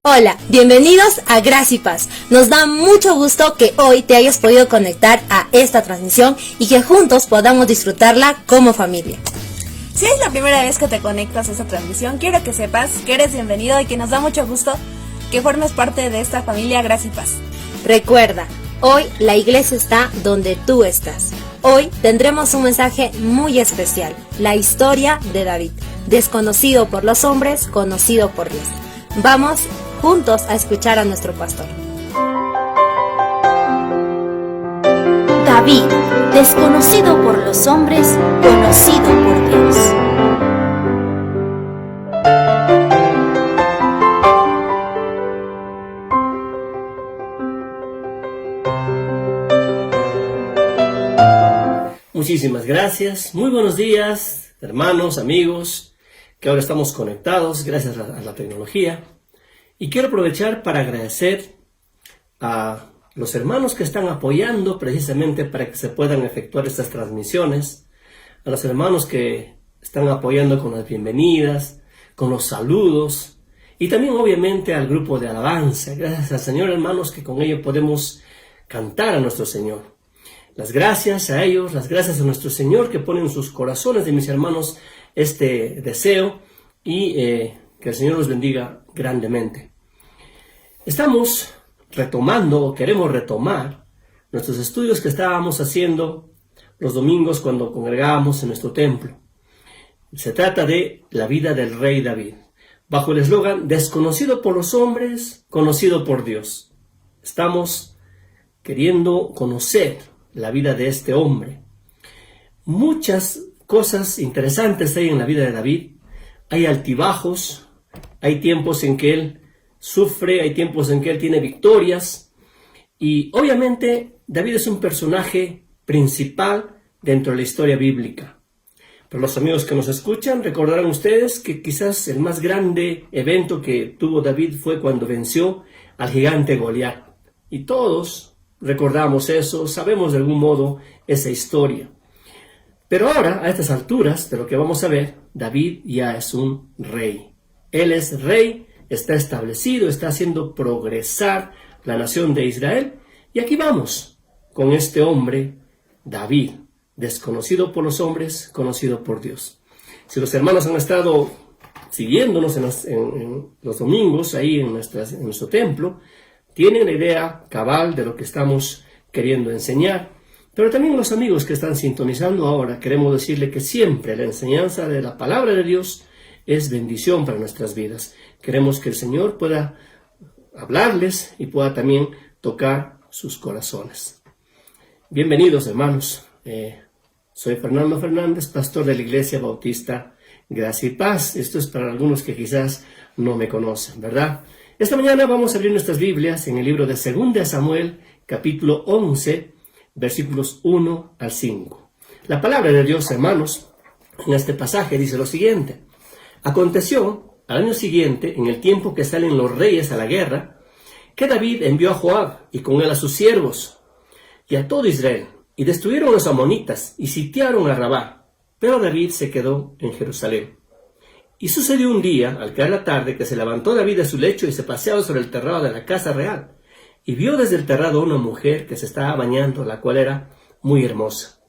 Hola, bienvenidos a Gracia y Paz. Nos da mucho gusto que hoy te hayas podido conectar a esta transmisión y que juntos podamos disfrutarla como familia. Si es la primera vez que te conectas a esta transmisión, quiero que sepas que eres bienvenido y que nos da mucho gusto que formes parte de esta familia Gracia y Paz. Recuerda, hoy la iglesia está donde tú estás. Hoy tendremos un mensaje muy especial, la historia de David, desconocido por los hombres, conocido por Dios. Vamos juntos a escuchar a nuestro pastor. David, desconocido por los hombres, conocido por Dios. Muchísimas gracias, muy buenos días, hermanos, amigos, que ahora estamos conectados gracias a la tecnología. Y quiero aprovechar para agradecer a los hermanos que están apoyando precisamente para que se puedan efectuar estas transmisiones, a los hermanos que están apoyando con las bienvenidas, con los saludos, y también obviamente al grupo de alabanza. Gracias al Señor, hermanos, que con ello podemos cantar a nuestro Señor. Las gracias a ellos, las gracias a nuestro Señor que pone en sus corazones de mis hermanos este deseo y que el Señor los bendiga grandemente. Estamos retomando, o queremos retomar, nuestros estudios que estábamos haciendo los domingos cuando congregábamos en nuestro templo. Se trata de la vida del rey David, bajo el eslogan, desconocido por los hombres, conocido por Dios. Estamos queriendo conocer la vida de este hombre. Muchas cosas interesantes hay en la vida de David. Hay altibajos, hay tiempos en que él sufre, hay tiempos en que él tiene victorias. Y obviamente David es un personaje principal dentro de la historia bíblica. Pero los amigos que nos escuchan recordarán ustedes que quizás el más grande evento que tuvo David fue cuando venció al gigante Goliat. Y todos recordamos eso, sabemos de algún modo esa historia. Pero ahora, a estas alturas de lo que vamos a ver, David ya es un rey. Él es rey, está establecido, está haciendo progresar la nación de Israel. Y aquí vamos con este hombre, David, desconocido por los hombres, conocido por Dios. Si los hermanos han estado siguiéndonos en los domingos, ahí en nuestro templo, tienen la idea cabal de lo que estamos queriendo enseñar. Pero también los amigos que están sintonizando ahora, queremos decirle que siempre la enseñanza de la palabra de Dios es bendición para nuestras vidas. Queremos que el Señor pueda hablarles y pueda también tocar sus corazones. Bienvenidos, hermanos. Soy Fernando Fernández, pastor de la Iglesia Bautista Gracia y Paz. Esto es para algunos que quizás no me conocen, ¿verdad? Esta mañana vamos a abrir nuestras Biblias en el libro de 2 Samuel, capítulo 11, versículos 1 al 5. La palabra de Dios, hermanos, en este pasaje dice lo siguiente. Aconteció, al año siguiente, en el tiempo que salen los reyes a la guerra, que David envió a Joab y con él a sus siervos y a todo Israel, y destruyeron a los amonitas y sitiaron a Rabá, pero David se quedó en Jerusalén. Y sucedió un día, al caer la tarde, que se levantó David de su lecho y se paseaba sobre el terrado de la casa real, y vio desde el terrado a una mujer que se estaba bañando, la cual era muy hermosa.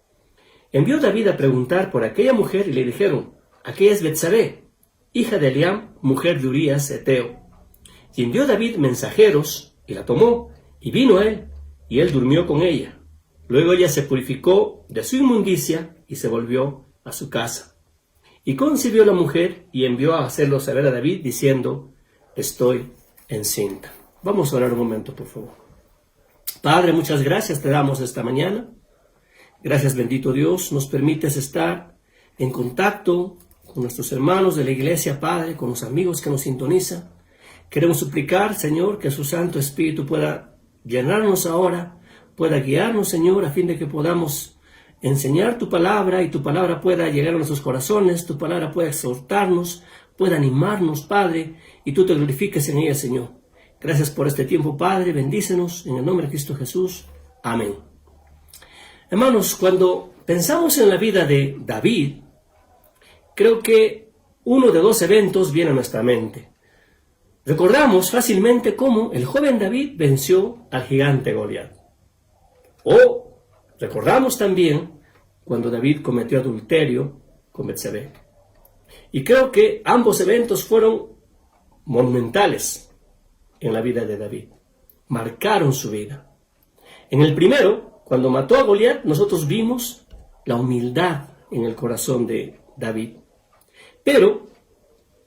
Envió David a preguntar por aquella mujer y le dijeron, aquella es Betsabé, hija de Eliam, mujer de Urías Eteo. Y envió David mensajeros, y la tomó, y vino a él, y él durmió con ella. Luego ella se purificó de su inmundicia y se volvió a su casa. Y concibió la mujer y envió a hacerlo saber a David diciendo, estoy encinta. Vamos a orar un momento, por favor. Padre, muchas gracias te damos esta mañana. Gracias, bendito Dios, nos permites estar en contacto con nuestros hermanos de la iglesia, Padre, con los amigos que nos sintonizan. Queremos suplicar, Señor, que su Santo Espíritu pueda llenarnos ahora, pueda guiarnos, Señor, a fin de que podamos enseñar tu palabra y tu palabra pueda llegar a nuestros corazones, tu palabra pueda exhortarnos, pueda animarnos, Padre, y tú te glorifiques en ella, Señor. Gracias por este tiempo, Padre, bendícenos en el nombre de Cristo Jesús. Amén. Hermanos, cuando pensamos en la vida de David, creo que uno de dos eventos viene a nuestra mente. Recordamos fácilmente cómo el joven David venció al gigante Goliat. O recordamos también cuando David cometió adulterio con Betsabé. Y creo que ambos eventos fueron monumentales en la vida de David. Marcaron su vida. En el primero, cuando mató a Goliat, nosotros vimos la humildad en el corazón de David. Pero,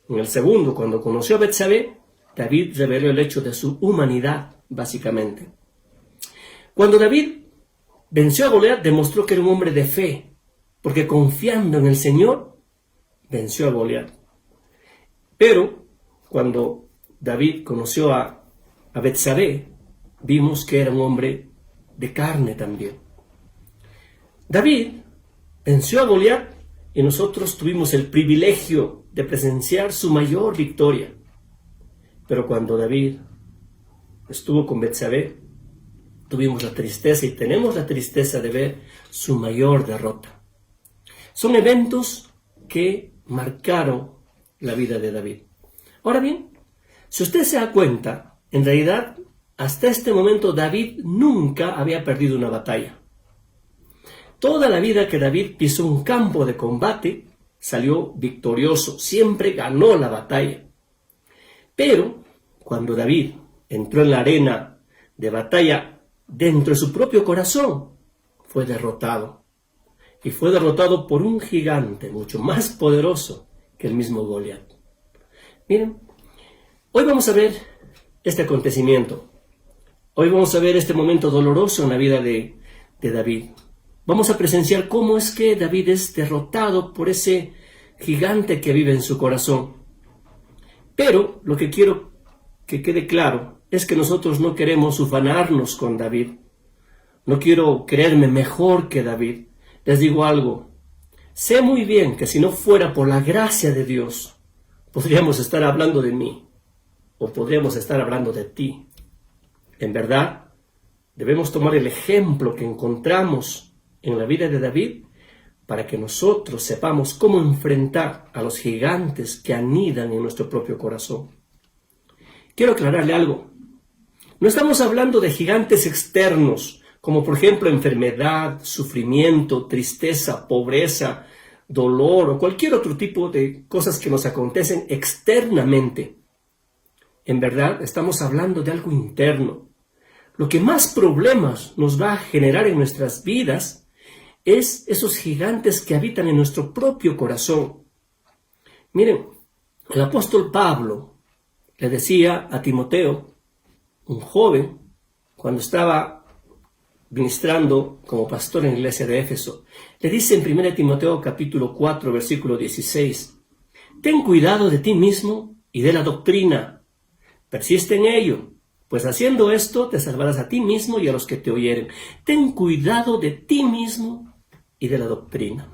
en el segundo, cuando conoció a Betsabé, David reveló el hecho de su humanidad, básicamente. Cuando David venció a Goliat, demostró que era un hombre de fe, porque confiando en el Señor, venció a Goliat. Pero, cuando David conoció a Betsabé, vimos que era un hombre de carne también. David venció a Goliat y nosotros tuvimos el privilegio de presenciar su mayor victoria. Pero cuando David estuvo con Betsabé, tuvimos la tristeza y tenemos la tristeza de ver su mayor derrota. Son eventos que marcaron la vida de David. Ahora bien, si usted se da cuenta, en realidad, hasta este momento David nunca había perdido una batalla. Toda la vida que David pisó un campo de combate, salió victorioso, siempre ganó la batalla. Pero, cuando David entró en la arena de batalla dentro de su propio corazón, fue derrotado. Y fue derrotado por un gigante mucho más poderoso que el mismo Goliat. Miren, hoy vamos a ver este acontecimiento. Hoy vamos a ver este momento doloroso en la vida de David. Vamos a presenciar cómo es que David es derrotado por ese gigante que vive en su corazón. Pero lo que quiero que quede claro es que nosotros no queremos ufanarnos con David. No quiero creerme mejor que David. Les digo algo. Sé muy bien que si no fuera por la gracia de Dios, podríamos estar hablando de mí o podríamos estar hablando de ti. En verdad, debemos tomar el ejemplo que encontramos en la vida de David para que nosotros sepamos cómo enfrentar a los gigantes que anidan en nuestro propio corazón. Quiero aclararle algo. No estamos hablando de gigantes externos, como por ejemplo enfermedad, sufrimiento, tristeza, pobreza, dolor o cualquier otro tipo de cosas que nos acontecen externamente. En verdad, estamos hablando de algo interno. Lo que más problemas nos va a generar en nuestras vidas es esos gigantes que habitan en nuestro propio corazón. Miren, el apóstol Pablo le decía a Timoteo, un joven, cuando estaba ministrando como pastor en la iglesia de Éfeso, le dice en 1 Timoteo capítulo 4, versículo 16, «Ten cuidado de ti mismo y de la doctrina. Persiste en ello, pues haciendo esto te salvarás a ti mismo y a los que te oyeren. Ten cuidado de ti mismo y de la doctrina».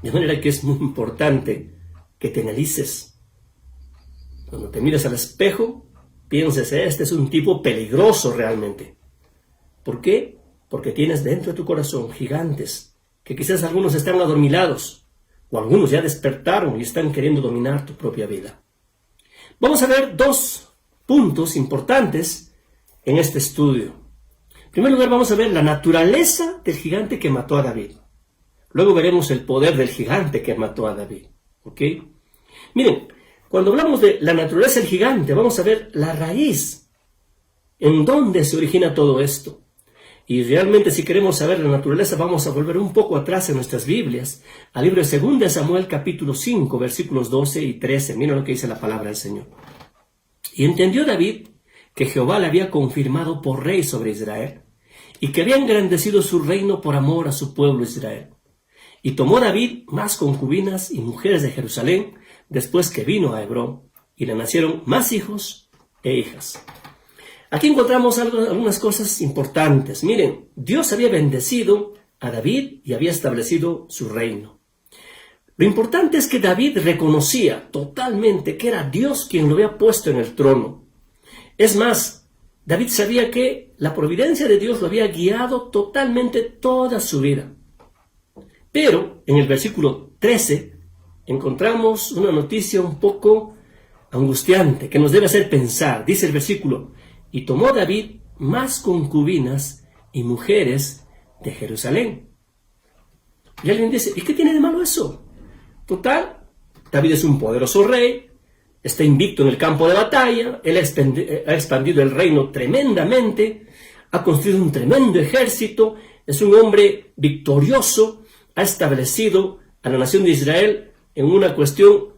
De manera que es muy importante que te analices. Cuando te mires al espejo, pienses, este es un tipo peligroso realmente. ¿Por qué? Porque tienes dentro de tu corazón gigantes, que quizás algunos están adormilados, o algunos ya despertaron y están queriendo dominar tu propia vida. Vamos a ver dos puntos importantes en este estudio. En primer lugar, vamos a ver la naturaleza del gigante que mató a David. Luego veremos el poder del gigante que mató a David. ¿Ok? Miren, cuando hablamos de la naturaleza del gigante, vamos a ver la raíz, en dónde se origina todo esto. Y realmente, si queremos saber la naturaleza, vamos a volver un poco atrás en nuestras Biblias, al libro de 2 Samuel capítulo 5, versículos 12 y 13. Miren lo que dice la palabra del Señor. «Y entendió David que Jehová le había confirmado por rey sobre Israel, y que había engrandecido su reino por amor a su pueblo Israel. Y tomó David más concubinas y mujeres de Jerusalén, después que vino a Hebrón, y le nacieron más hijos e hijas». Aquí encontramos algunas cosas importantes. Miren, Dios había bendecido a David y había establecido su reino. Lo importante es que David reconocía totalmente que era Dios quien lo había puesto en el trono. Es más, David sabía que la providencia de Dios lo había guiado totalmente toda su vida. Pero en el versículo 13 encontramos una noticia un poco angustiante que nos debe hacer pensar. Dice el versículo: y tomó David más concubinas y mujeres de Jerusalén. Y alguien dice: ¿y qué tiene de malo eso? Total, David es un poderoso rey, está invicto en el campo de batalla, él ha expandido el reino tremendamente, ha construido un tremendo ejército, es un hombre victorioso, ha establecido a la nación de Israel en una cuestión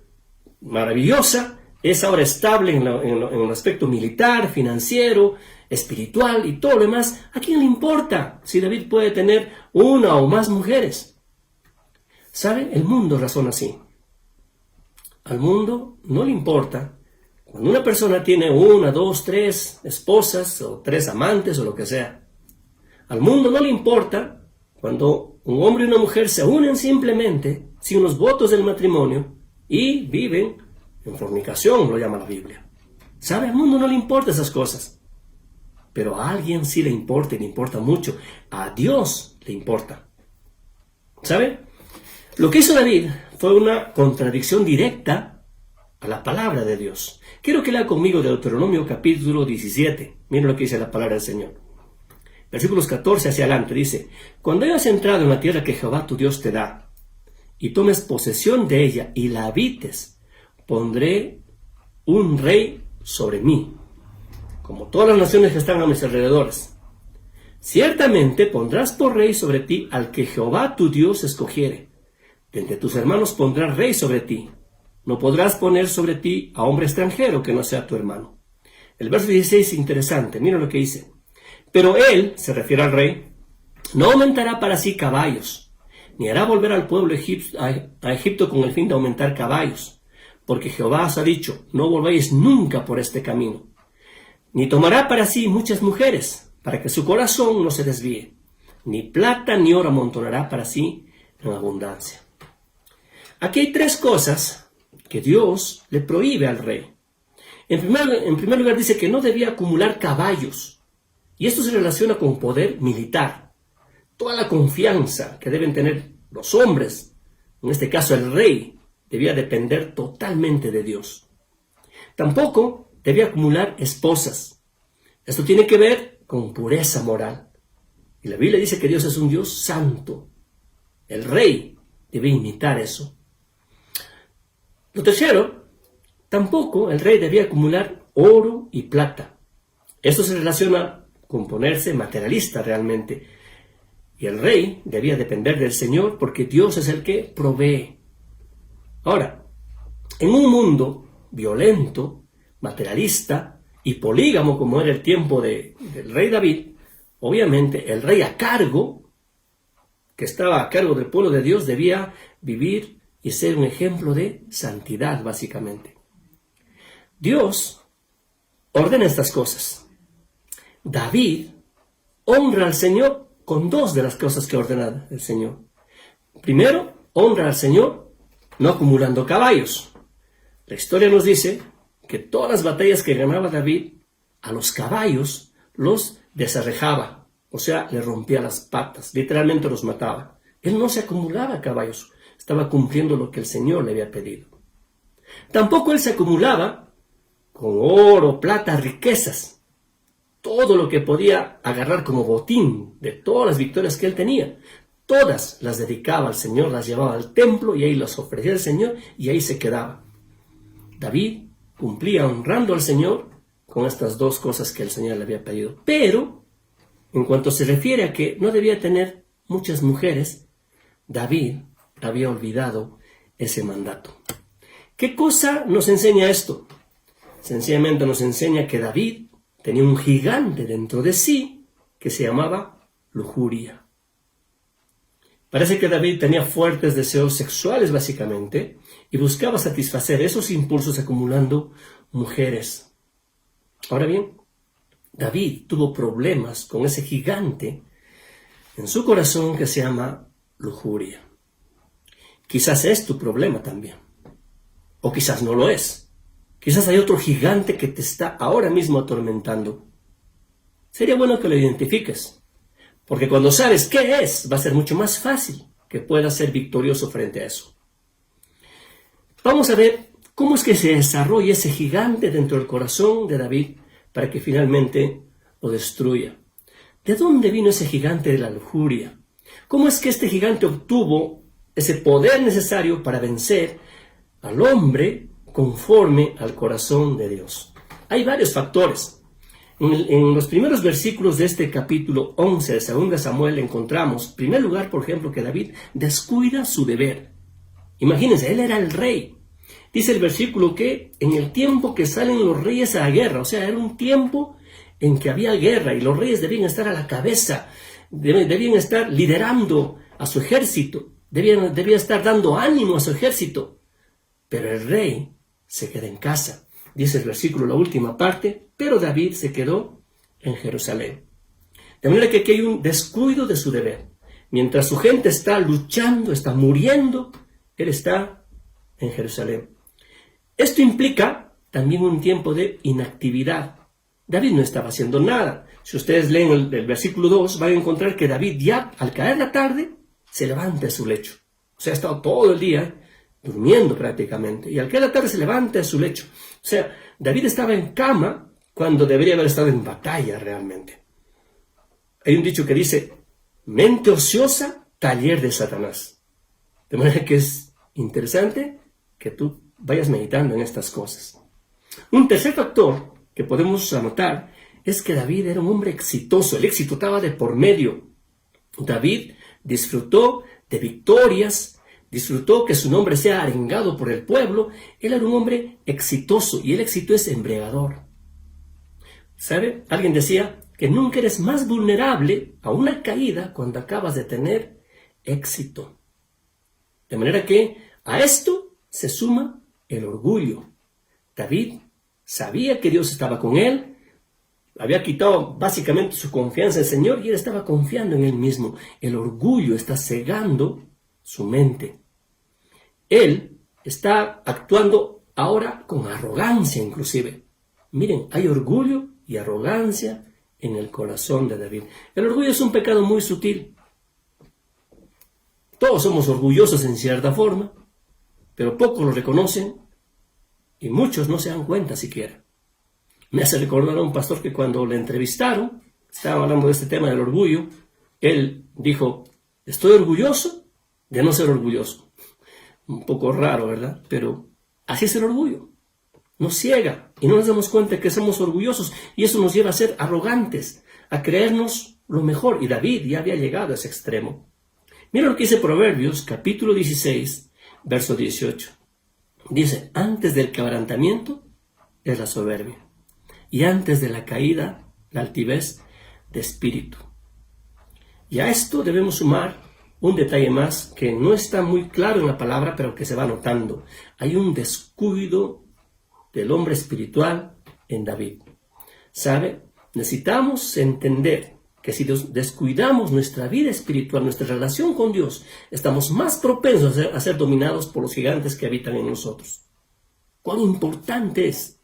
maravillosa, es ahora estable en el aspecto militar, financiero, espiritual y todo lo demás. ¿A quién le importa si David puede tener una o más mujeres? ¿Sabe? El mundo razona así. Al mundo no le importa cuando una persona tiene 1, 2, 3 esposas o 3 amantes o lo que sea. Al mundo no le importa cuando un hombre y una mujer se unen simplemente sin los votos del matrimonio y viven en fornicación, lo llama la Biblia. ¿Sabe? Al mundo no le importan esas cosas. Pero a alguien sí le importa y le importa mucho. A Dios le importa. ¿Sabe? Lo que hizo David fue una contradicción directa a la palabra de Dios. Quiero que lea conmigo Deuteronomio capítulo 17. Miren lo que dice la palabra del Señor. Versículos 14 hacia adelante dice: cuando hayas entrado en la tierra que Jehová tu Dios te da, y tomes posesión de ella y la habites, pondré un rey sobre mí, como todas las naciones que están a mis alrededores. Ciertamente pondrás por rey sobre ti al que Jehová tu Dios escogiere. De entre tus hermanos pondrás rey sobre ti. No podrás poner sobre ti a hombre extranjero que no sea tu hermano. El verso 16 es interesante, mira lo que dice. Pero él, se refiere al rey, no aumentará para sí caballos, ni hará volver al pueblo a Egipto con el fin de aumentar caballos, porque Jehová os ha dicho: no volvéis nunca por este camino. Ni tomará para sí muchas mujeres, para que su corazón no se desvíe. Ni plata ni oro amontonará para sí en abundancia. Aquí hay 3 cosas que Dios le prohíbe al rey. En primer lugar dice que no debía acumular caballos. Y esto se relaciona con poder militar. Toda la confianza que deben tener los hombres, en este caso el rey, debía depender totalmente de Dios. Tampoco debía acumular esposas. Esto tiene que ver con pureza moral. Y la Biblia dice que Dios es un Dios santo. El rey debe imitar eso. Lo tercero, tampoco el rey debía acumular oro y plata. Esto se relaciona con ponerse materialista realmente. Y el rey debía depender del Señor porque Dios es el que provee. Ahora, en un mundo violento, materialista y polígamo como era el tiempo del rey David, obviamente el rey que estaba a cargo del pueblo de Dios, debía vivir y ser un ejemplo de santidad, básicamente. Dios ordena estas cosas. David honra al Señor con 2 de las cosas que ordena el Señor. Primero, honra al Señor no acumulando caballos. La historia nos dice que todas las batallas que ganaba David, a los caballos los desarrejaba, o sea, le rompía las patas, literalmente los mataba. Él no se acumulaba caballos, estaba cumpliendo lo que el Señor le había pedido. Tampoco él se acumulaba con oro, plata, riquezas, todo lo que podía agarrar como botín de todas las victorias que él tenía. Todas las dedicaba al Señor, las llevaba al templo y ahí las ofrecía al Señor y ahí se quedaba. David cumplía honrando al Señor con estas 2 cosas que el Señor le había pedido. Pero, en cuanto se refiere a que no debía tener muchas mujeres, David había olvidado ese mandato. ¿Qué cosa nos enseña esto? Sencillamente nos enseña que David tenía un gigante dentro de sí que se llamaba lujuria. Parece que David tenía fuertes deseos sexuales básicamente y buscaba satisfacer esos impulsos acumulando mujeres. Ahora bien, David tuvo problemas con ese gigante en su corazón que se llama lujuria. Quizás es tu problema también, o quizás no lo es. Quizás hay otro gigante que te está ahora mismo atormentando. Sería bueno que lo identifiques, porque cuando sabes qué es, va a ser mucho más fácil que puedas ser victorioso frente a eso. Vamos a ver ¿Cómo es que se desarrolla ese gigante dentro del corazón de David para que finalmente lo destruya? ¿De dónde vino ese gigante de la lujuria? ¿Cómo es que este gigante obtuvo ese poder necesario para vencer al hombre conforme al corazón de Dios? Hay varios factores. En los primeros versículos de este capítulo 11 de 2 Samuel encontramos, en primer lugar, por ejemplo, que David descuida su deber. Imagínense, él era el rey. Dice el versículo que en el tiempo que salen los reyes a la guerra, o sea, era un tiempo en que había guerra y los reyes debían estar a la cabeza, debían estar liderando a su ejército, debían estar dando ánimo a su ejército. Pero el rey se queda en casa. Dice el versículo, la última parte, pero David se quedó en Jerusalén. De manera que aquí hay un descuido de su deber. Mientras su gente está luchando, está muriendo, él está en Jerusalén. Esto implica también un tiempo de inactividad. David no estaba haciendo nada. Si ustedes leen el versículo 2, van a encontrar que David ya al caer la tarde se levanta de su lecho. O sea, ha estado todo el día durmiendo prácticamente. Y al caer la tarde se levanta de su lecho. O sea, David estaba en cama cuando debería haber estado en batalla realmente. Hay un dicho que dice, mente ociosa, taller de Satanás. De manera que es interesante que tú vayas meditando en estas cosas. Un tercer factor que podemos anotar es que David era un hombre exitoso. El éxito estaba de por medio. David disfrutó de victorias, disfrutó que su nombre sea arengado por el pueblo. Él era un hombre exitoso y el éxito es embriagador. ¿Sabe? Alguien decía que nunca eres más vulnerable a una caída cuando acabas de tener éxito. De manera que a esto se suma el orgullo. David sabía que Dios estaba con él, había quitado básicamente su confianza en el Señor y él estaba confiando en él mismo. El orgullo está cegando su mente. Él está actuando ahora con arrogancia inclusive. Miren, hay orgullo y arrogancia en el corazón de David. El orgullo es un pecado muy sutil. Todos somos orgullosos en cierta forma, pero pocos lo reconocen y muchos no se dan cuenta siquiera. Me hace recordar a un pastor que cuando le entrevistaron, estaba hablando de este tema del orgullo, él dijo, estoy orgulloso de no ser orgulloso. Un poco raro, ¿verdad? Pero así es el orgullo. Nos ciega y no nos damos cuenta que somos orgullosos y eso nos lleva a ser arrogantes, a creernos lo mejor. Y David ya había llegado a ese extremo. Mira lo que dice Proverbios, capítulo 16, verso 18. Dice, antes del quebrantamiento es la soberbia, y antes de la caída, la altivez de espíritu. Y a esto debemos sumar un detalle más que no está muy claro en la palabra, pero que se va notando. Hay un descuido del hombre espiritual en David. ¿Sabe? Necesitamos entender que si descuidamos nuestra vida espiritual, nuestra relación con Dios, estamos más propensos a ser dominados por los gigantes que habitan en nosotros. ¿Cuán importante es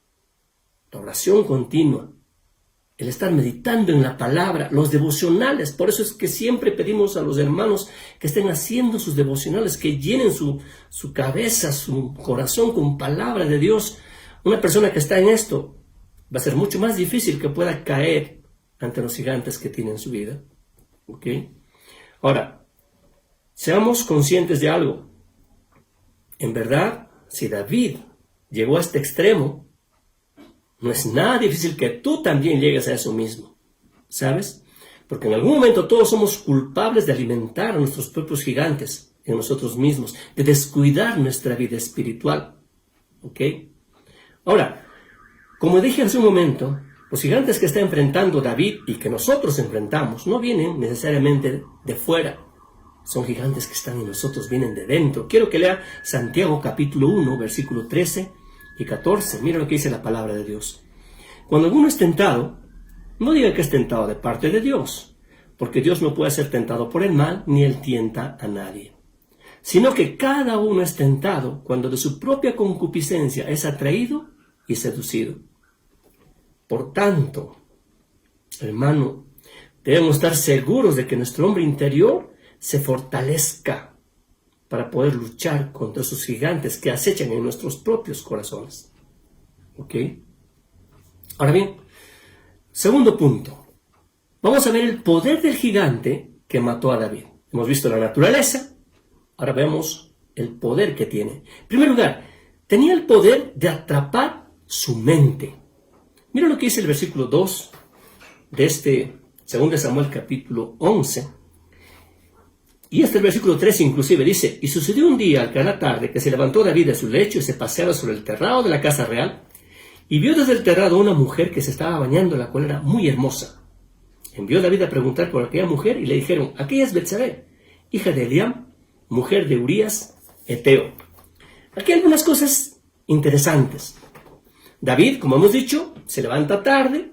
la oración continua, el estar meditando en la palabra, los devocionales? Por eso es que siempre pedimos a los hermanos que estén haciendo sus devocionales, que llenen su cabeza, su corazón con palabra de Dios. Una persona que está en esto va a ser mucho más difícil que pueda caer ante los gigantes que tiene en su vida. ¿Ok? Ahora, seamos conscientes de algo. En verdad, si David llegó a este extremo, no es nada difícil que tú también llegues a eso mismo. ¿Sabes? Porque en algún momento todos somos culpables de alimentar a nuestros propios gigantes en nosotros mismos, de descuidar nuestra vida espiritual. ¿Ok? Ahora, como dije hace un momento, los gigantes que está enfrentando David y que nosotros enfrentamos no vienen necesariamente de fuera. Son gigantes que están en nosotros, vienen de dentro. Quiero que lea Santiago capítulo 1, versículo 13 y 14. Mira lo que dice la palabra de Dios. Cuando alguno es tentado, no diga que es tentado de parte de Dios, porque Dios no puede ser tentado por el mal, ni él tienta a nadie. Sino que cada uno es tentado cuando de su propia concupiscencia es atraído y seducido. Por tanto, hermano, debemos estar seguros de que nuestro hombre interior se fortalezca para poder luchar contra esos gigantes que acechan en nuestros propios corazones. ¿Ok? Ahora bien, segundo punto. Vamos a ver el poder del gigante que mató a David. Hemos visto la naturaleza, ahora vemos el poder que tiene. En primer lugar, tenía el poder de atrapar su mente. Mira lo que dice el versículo 2 de este 2 Samuel capítulo 11. Y el versículo 3 inclusive dice: y sucedió un día al caer la tarde que se levantó David de su lecho y se paseaba sobre el terrado de la casa real, y vio desde el terrado una mujer que se estaba bañando, la cual era muy hermosa. Envió David a preguntar por aquella mujer y le dijeron: aquella es Betsabé, hija de Eliam, mujer de Urías, Eteo. Aquí hay algunas cosas interesantes. David, como hemos dicho, se levanta tarde,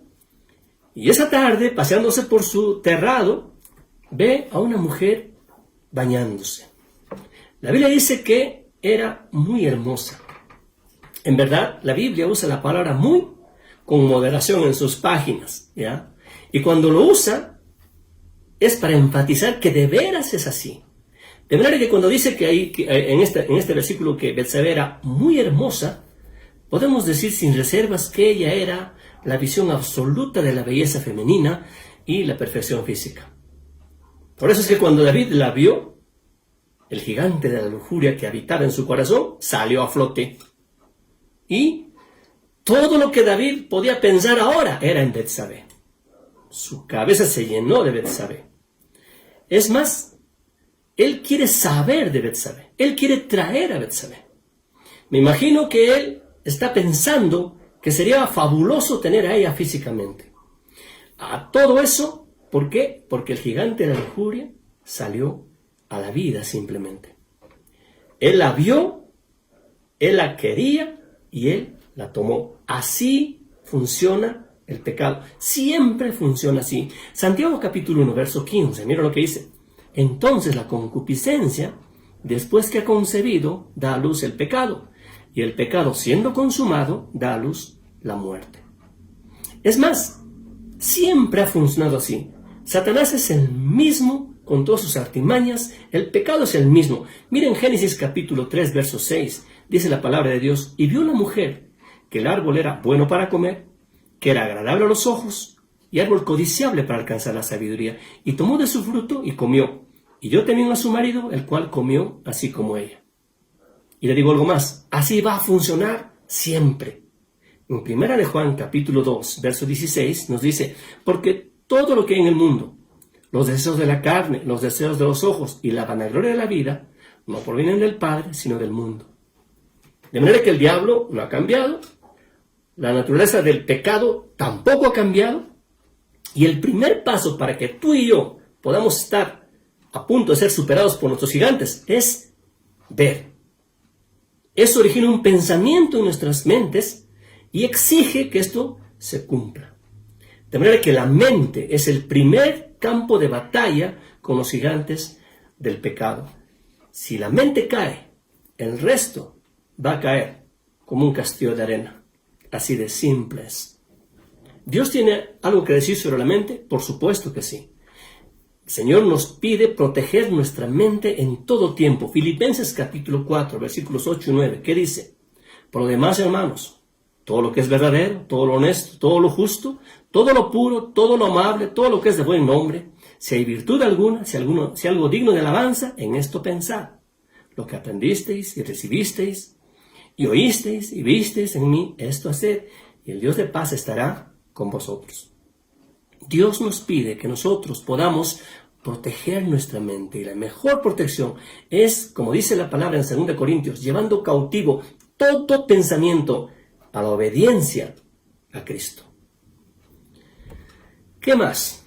y esa tarde, paseándose por su terrado, ve a una mujer bañándose. La Biblia dice que era muy hermosa. En verdad, la Biblia usa la palabra muy con moderación en sus páginas, ¿ya? Y cuando lo usa, es para enfatizar que de veras es así. De manera que cuando dice en este versículo que Betsabé era muy hermosa, podemos decir sin reservas que ella era la visión absoluta de la belleza femenina y la perfección física. Por eso es que cuando David la vio, el gigante de la lujuria que habitaba en su corazón salió a flote. Y todo lo que David podía pensar ahora era en Betsabé. Su cabeza se llenó de Betsabé. Es más, él quiere saber de Betsabé. Él quiere traer a Betsabé. Me imagino que él está pensando que sería fabuloso tener a ella físicamente. A todo eso, ¿por qué? Porque el gigante de la lujuria salió a la vida simplemente. Él la vio, él la quería y él la tomó. Así funciona el pecado. Siempre funciona así. Santiago capítulo 1, verso 15. Mira lo que dice. Entonces la concupiscencia, después que ha concebido, da a luz el pecado. Y el pecado, siendo consumado, da a luz la muerte. Es más, siempre ha funcionado así. Satanás es el mismo con todas sus artimañas. El pecado es el mismo. Miren Génesis capítulo 3, verso 6. Dice la palabra de Dios: y vio la mujer que el árbol era bueno para comer, que era agradable a los ojos, y árbol codiciable para alcanzar la sabiduría. Y tomó de su fruto y comió. Y dio también a su marido, el cual comió así como ella. Y le digo algo más, así va a funcionar siempre. En 1 de Juan capítulo 2, verso 16, nos dice: porque todo lo que hay en el mundo, los deseos de la carne, los deseos de los ojos y la vanagloria de la vida, no provienen del Padre, sino del mundo. De manera que el diablo no ha cambiado, la naturaleza del pecado tampoco ha cambiado, y el primer paso para que tú y yo podamos estar a punto de ser superados por nuestros gigantes es ver. Eso origina un pensamiento en nuestras mentes y exige que esto se cumpla. De manera que la mente es el primer campo de batalla con los gigantes del pecado. Si la mente cae, el resto va a caer como un castillo de arena. Así de simple es. ¿Dios tiene algo que decir sobre la mente? Por supuesto que sí. El Señor nos pide proteger nuestra mente en todo tiempo. Filipenses capítulo 4, versículos 8 y 9. ¿Qué dice? Por lo demás, hermanos, todo lo que es verdadero, todo lo honesto, todo lo justo, todo lo puro, todo lo amable, todo lo que es de buen nombre, si hay virtud alguna, si algo digno de alabanza, en esto pensad. Lo que aprendisteis y recibisteis y oísteis y visteis en mí, esto haced, y el Dios de paz estará con vosotros. Dios nos pide que nosotros podamos proteger nuestra mente, y la mejor protección es, como dice la palabra en 2 Corintios, llevando cautivo todo pensamiento a la obediencia a Cristo. ¿Qué más?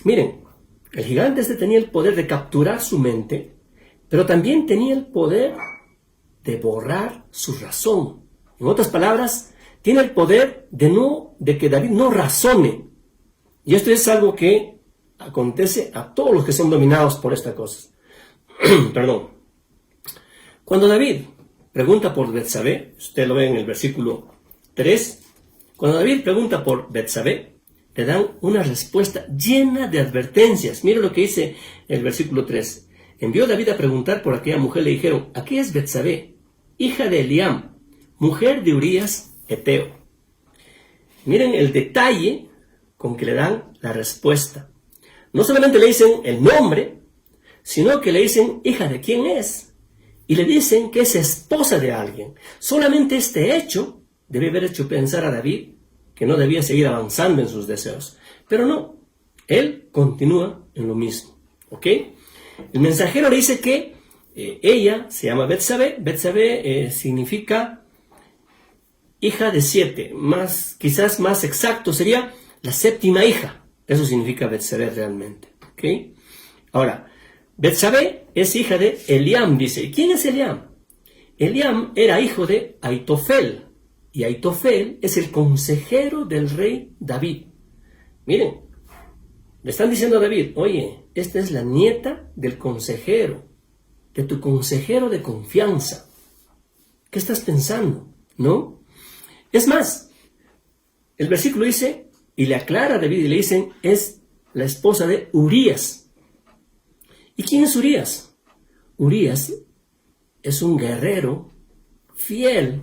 Miren, el gigante tenía el poder de capturar su mente, pero también tenía el poder de borrar su razón. En otras palabras, tiene el poder de que David no razone. Y esto es algo que acontece a todos los que son dominados por esta cosa. Perdón. Cuando David pregunta por Betsabé, usted lo ve en el versículo 3, cuando David pregunta por Betsabé, le dan una respuesta llena de advertencias. Mire lo que dice el versículo 3. envió David a preguntar por aquella mujer. Le dijeron: aquí es Betsabé, hija de Eliam, mujer de Urías Eteo. Miren el detalle con que le dan la respuesta. No solamente le dicen el nombre, sino que le dicen hija de quién es. Y le dicen que es esposa de alguien. Solamente este hecho debe haber hecho pensar a David que no debía seguir avanzando en sus deseos. Pero no, él continúa en lo mismo. ¿Ok? El mensajero le dice que ella se llama Betsabé. Betsabé significa hija de 7. Quizás más exacto sería la 7ª hija. Eso significa Betsabé realmente. ¿Ok? Ahora, Betsabé es hija de Eliam, dice. ¿Y quién es Eliam? Eliam era hijo de Aitofel. Y Aitofel es el consejero del rey David. Miren, le están diciendo a David: oye, esta es la nieta del consejero, de tu consejero de confianza. ¿Qué estás pensando? ¿No? Es más, el versículo dice, y le aclara a David y le dicen, es la esposa de Urías. ¿Y quién es Urías? Urías es un guerrero fiel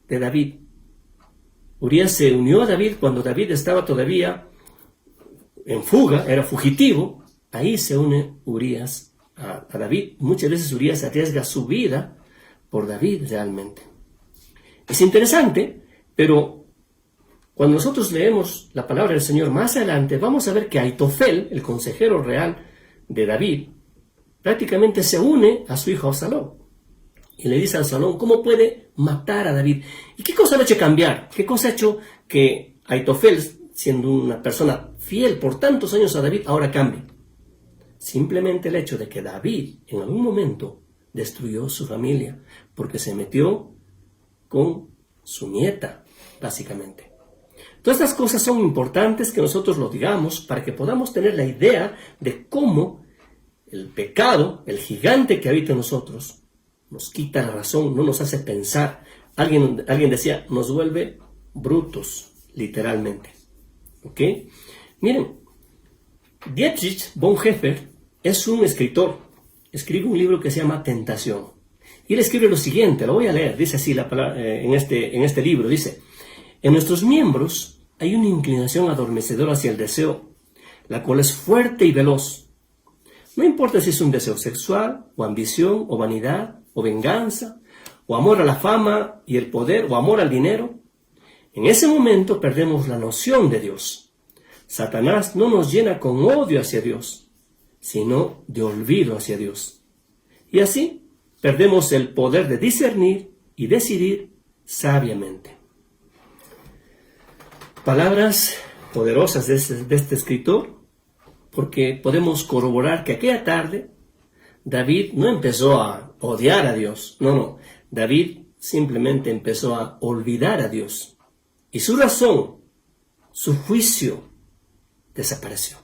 de David. Urías se unió a David cuando David estaba todavía en fuga, era fugitivo. Ahí se une Urías a David. Muchas veces Urías arriesga su vida por David realmente. Es interesante, pero cuando nosotros leemos la palabra del Señor más adelante, vamos a ver que Aitofel, el consejero real de David, prácticamente se une a su hijo Absalón. Y le dice a Absalón cómo puede matar a David. ¿Y qué cosa le ha hecho cambiar? ¿Qué cosa ha hecho que Aitofel, siendo una persona fiel por tantos años a David, ahora cambie? Simplemente el hecho de que David en algún momento destruyó su familia porque se metió con su nieta, básicamente. Todas estas cosas son importantes que nosotros lo digamos para que podamos tener la idea de cómo el pecado, el gigante que habita en nosotros, nos quita la razón, no nos hace pensar. Alguien decía, nos vuelve brutos, literalmente. ¿Ok? Miren, Dietrich Bonhoeffer es un escritor. Escribe un libro que se llama Tentación. Y él escribe lo siguiente, lo voy a leer. Dice así la palabra, en este libro, dice: en nuestros miembros hay una inclinación adormecedora hacia el deseo, la cual es fuerte y veloz. No importa si es un deseo sexual, o ambición, o vanidad, o venganza, o amor a la fama y el poder, o amor al dinero. En ese momento perdemos la noción de Dios. Satanás no nos llena con odio hacia Dios, sino de olvido hacia Dios. Y así perdemos el poder de discernir y decidir sabiamente. Palabras poderosas de este escritor, porque podemos corroborar que aquella tarde David no empezó a odiar a Dios. No. David simplemente empezó a olvidar a Dios. Y su razón, su juicio, desapareció.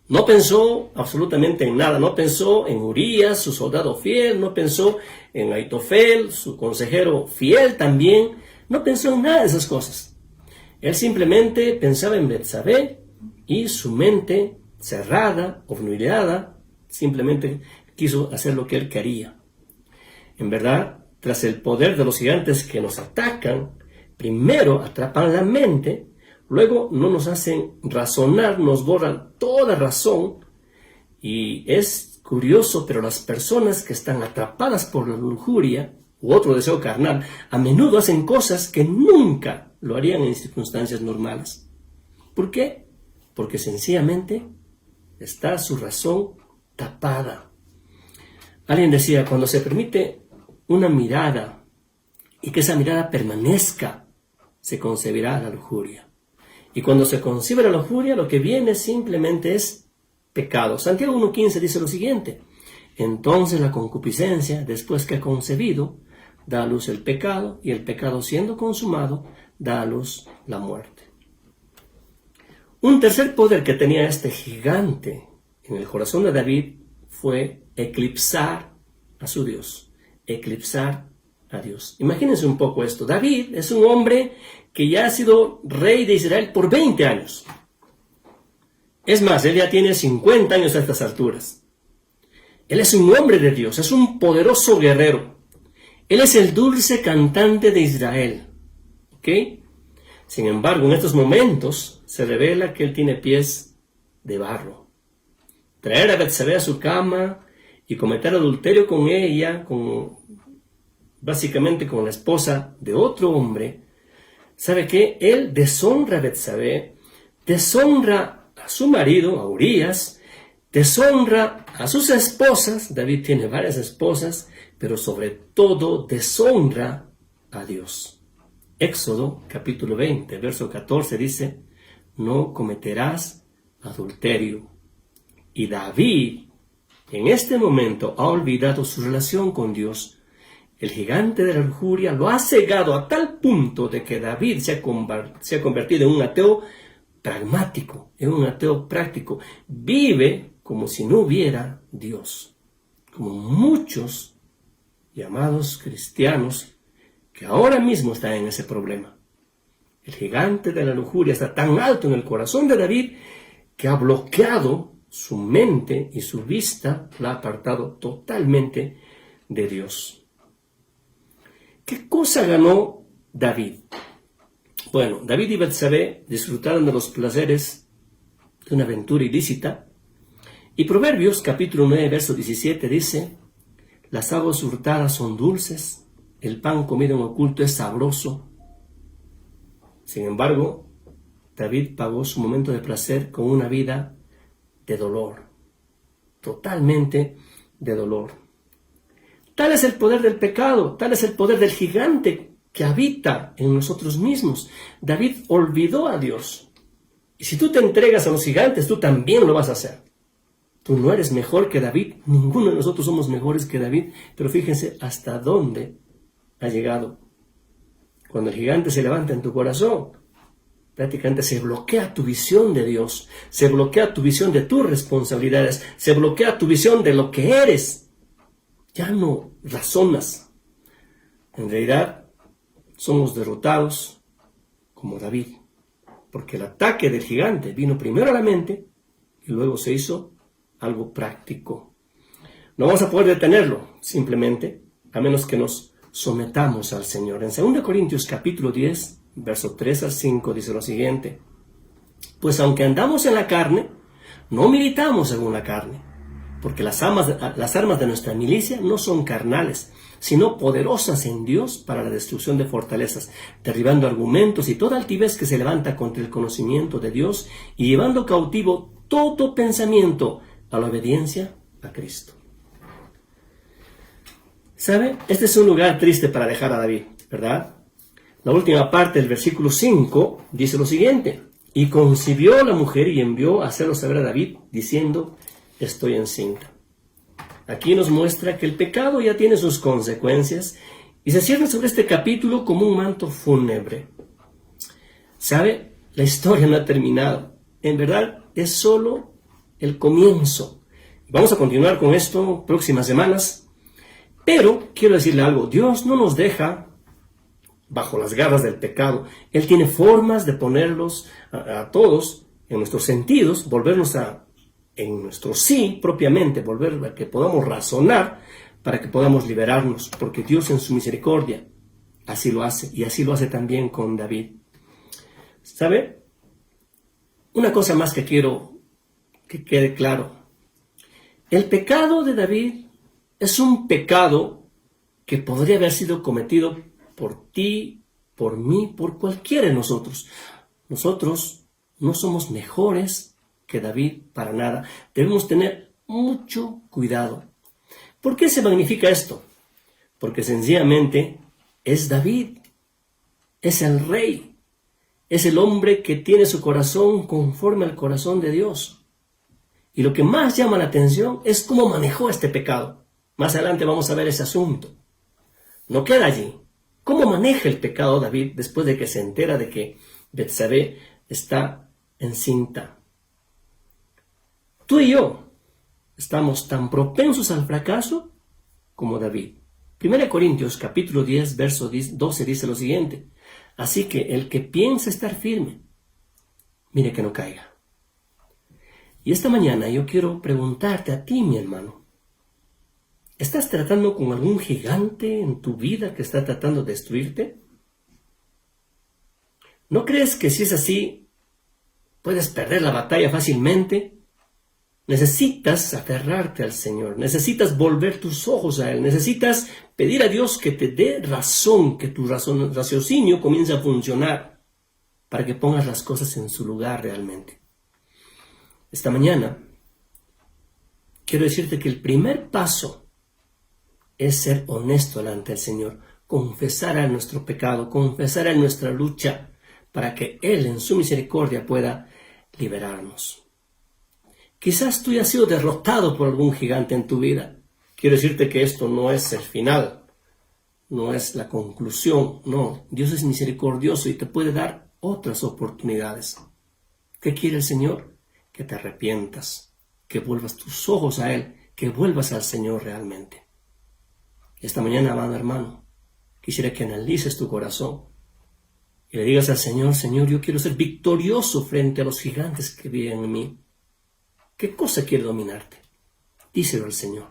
No pensó absolutamente en nada. No pensó en Urías, su soldado fiel. No pensó en Aitofel, su consejero fiel también. No pensó en nada de esas cosas. Él simplemente pensaba en Betsabé y su mente cerrada, obnubilada, simplemente quiso hacer lo que él quería. En verdad, tras el poder de los gigantes que nos atacan, primero atrapan la mente, luego no nos hacen razonar, nos borran toda razón. Y es curioso, pero las personas que están atrapadas por la lujuria u otro deseo carnal, a menudo hacen cosas que nunca lo harían en circunstancias normales. ¿Por qué? Porque sencillamente está su razón tapada. Alguien decía, cuando se permite una mirada y que esa mirada permanezca, se concebirá la lujuria. Y cuando se concibe la lujuria, lo que viene simplemente es pecado. Santiago 1:15 dice lo siguiente: entonces la concupiscencia, después que ha concebido, da a luz el pecado, y el pecado siendo consumado, da a luz la muerte. Un tercer poder que tenía este gigante en el corazón de David fue eclipsar a su Dios. Eclipsar a Dios. Imagínense un poco esto. David es un hombre que ya ha sido rey de Israel por 20 años. Es más, él ya tiene 50 años a estas alturas. Él es un hombre de Dios, es un poderoso guerrero. Él es el dulce cantante de Israel. ¿Ok? Sin embargo, en estos momentos se revela que él tiene pies de barro. Traer a Betsabé a su cama y cometer adulterio con ella, básicamente con la esposa de otro hombre. ¿Sabe qué? Él deshonra a Betsabé, deshonra a su marido, a Urías, deshonra a sus esposas. David tiene varias esposas, pero sobre todo deshonra a Dios. Éxodo capítulo 20, verso 14 dice, no cometerás adulterio. Y David en este momento ha olvidado su relación con Dios. El gigante de la lujuria lo ha cegado a tal punto de que David se ha convertido en un ateo pragmático, en un ateo práctico. Vive como si no hubiera Dios, como muchos llamados cristianos que ahora mismo están en ese problema. El gigante de la lujuria está tan alto en el corazón de David que ha bloqueado su mente y su vista, la ha apartado totalmente de Dios. ¿Qué cosa ganó David? Bueno, David y Betsabé disfrutaron de los placeres de una aventura ilícita. Y Proverbios capítulo 9, verso 17 dice, las aguas hurtadas son dulces, el pan comido en oculto es sabroso. Sin embargo, David pagó su momento de placer con una vida de dolor, totalmente de dolor. Tal es el poder del pecado, tal es el poder del gigante que habita en nosotros mismos. David olvidó a Dios. Y si tú te entregas a los gigantes, tú también lo vas a hacer. Tú no eres mejor que David, ninguno de nosotros somos mejores que David, pero fíjense hasta dónde ha llegado. Cuando el gigante se levanta en tu corazón, prácticamente se bloquea tu visión de Dios, se bloquea tu visión de tus responsabilidades, se bloquea tu visión de lo que eres. Ya no razonas. En realidad, somos derrotados como David, porque el ataque del gigante vino primero a la mente y luego se hizo algo práctico. No vamos a poder detenerlo, simplemente, a menos que nos sometamos al Señor. En 2 Corintios capítulo 10, verso 3 al 5, dice lo siguiente, pues aunque andamos en la carne, no militamos según la carne, porque las armas de nuestra milicia no son carnales, sino poderosas en Dios para la destrucción de fortalezas, derribando argumentos y toda altivez que se levanta contra el conocimiento de Dios y llevando cautivo todo pensamiento a la obediencia a Cristo. ¿Sabe? Este es un lugar triste para dejar a David, ¿verdad? La última parte del versículo 5 dice lo siguiente, y concibió la mujer y envió a hacerlo saber a David, diciendo, estoy encinta. Aquí nos muestra que el pecado ya tiene sus consecuencias y se cierra sobre este capítulo como un manto fúnebre. ¿Sabe? La historia no ha terminado. En verdad, es solo el comienzo. Vamos a continuar con esto próximas semanas. Pero quiero decirle algo, Dios no nos deja bajo las garras del pecado. Él tiene formas de ponerlos a todos en nuestros sentidos, volvernos en nuestro sí propiamente, volver a que podamos razonar para que podamos liberarnos, porque Dios en su misericordia así lo hace, y así lo hace también con David. ¿Sabe? Una cosa más que quiero que quede claro. El pecado de David es un pecado que podría haber sido cometido por ti, por mí, por cualquiera de nosotros. Nosotros no somos mejores que David para nada. Debemos tener mucho cuidado. ¿Por qué se magnifica esto? Porque sencillamente es David, es el rey, es el hombre que tiene su corazón conforme al corazón de Dios. Y lo que más llama la atención es cómo manejó este pecado. Más adelante vamos a ver ese asunto. No queda allí. ¿Cómo maneja el pecado David después de que se entera de que Betsabé está encinta? Tú y yo estamos tan propensos al fracaso como David. 1 Corintios capítulo 10, verso 12 dice lo siguiente. Así que el que piensa estar firme, mire que no caiga. Y esta mañana yo quiero preguntarte a ti, mi hermano, ¿Estás tratando con algún gigante en tu vida que está tratando de destruirte? ¿No crees que si es así, puedes perder la batalla fácilmente? Necesitas aferrarte al Señor, necesitas volver tus ojos a Él, necesitas pedir a Dios que te dé razón, que tu raciocinio comience a funcionar para que pongas las cosas en su lugar realmente. Esta mañana quiero decirte que el primer paso es ser honesto delante del Señor, confesar a nuestro pecado, confesar a nuestra lucha, para que Él en su misericordia pueda liberarnos. Quizás tú ya has sido derrotado por algún gigante en tu vida. Quiero decirte que esto no es el final, no es la conclusión, no. Dios es misericordioso y te puede dar otras oportunidades. ¿Qué quiere el Señor? Que te arrepientas, que vuelvas tus ojos a Él, que vuelvas al Señor realmente. Esta mañana, amado hermano, quisiera que analices tu corazón y le digas al Señor: Señor, yo quiero ser victorioso frente a los gigantes que viven en mí. ¿Qué cosa quiere dominarte? Díselo al Señor.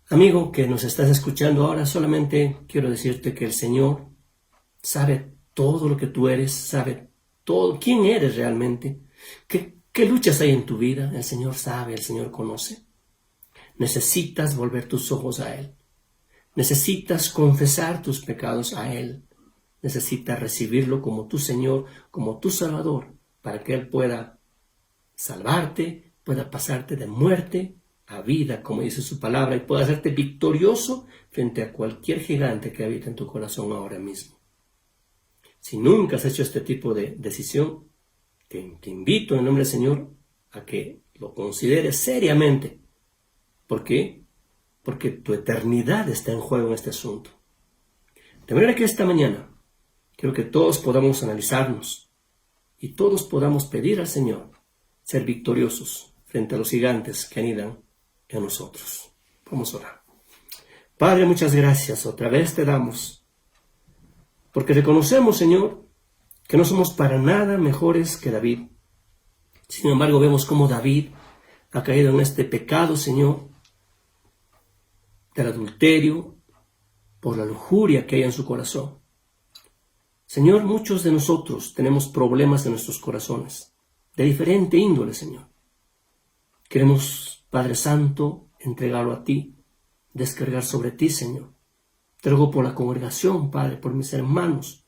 Amigo que nos estás escuchando ahora, solamente quiero decirte que el Señor sabe todo lo que tú eres, sabe todo quién eres realmente, qué luchas hay en tu vida. El Señor sabe, el Señor conoce. Necesitas volver tus ojos a Él. Necesitas confesar tus pecados a Él. Necesitas recibirlo como tu Señor, como tu Salvador, para que Él pueda salvarte, pueda pasarte de muerte a vida, como dice su palabra, y pueda hacerte victorioso frente a cualquier gigante que habita en tu corazón ahora mismo. Si nunca has hecho este tipo de decisión, te invito en el nombre del Señor a que lo consideres seriamente. ¿Por qué? Porque tu eternidad está en juego en este asunto. De manera que esta mañana quiero que todos podamos analizarnos y todos podamos pedir al Señor ser victoriosos frente a los gigantes que anidan en nosotros. Vamos a orar. Padre, muchas gracias. Otra vez te damos, porque reconocemos, Señor, que no somos para nada mejores que David. Sin embargo, vemos cómo David ha caído en este pecado, Señor, del adulterio, por la lujuria que hay en su corazón. Señor, muchos de nosotros tenemos problemas en nuestros corazones, de diferente índole, Señor. Queremos, Padre Santo, entregarlo a ti, descargar sobre ti, Señor. Te ruego por la congregación, Padre, por mis hermanos,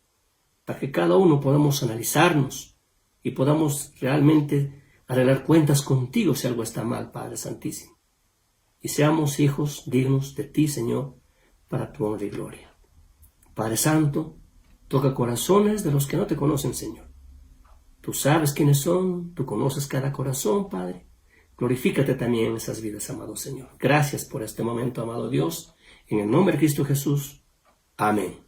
para que cada uno podamos analizarnos y podamos realmente arreglar cuentas contigo si algo está mal, Padre Santísimo. Y seamos hijos dignos de ti, Señor, para tu honra y gloria. Padre Santo, toca corazones de los que no te conocen, Señor. Tú sabes quiénes son, tú conoces cada corazón, Padre. Glorifícate también en esas vidas, amado Señor. Gracias por este momento, amado Dios. En el nombre de Cristo Jesús. Amén.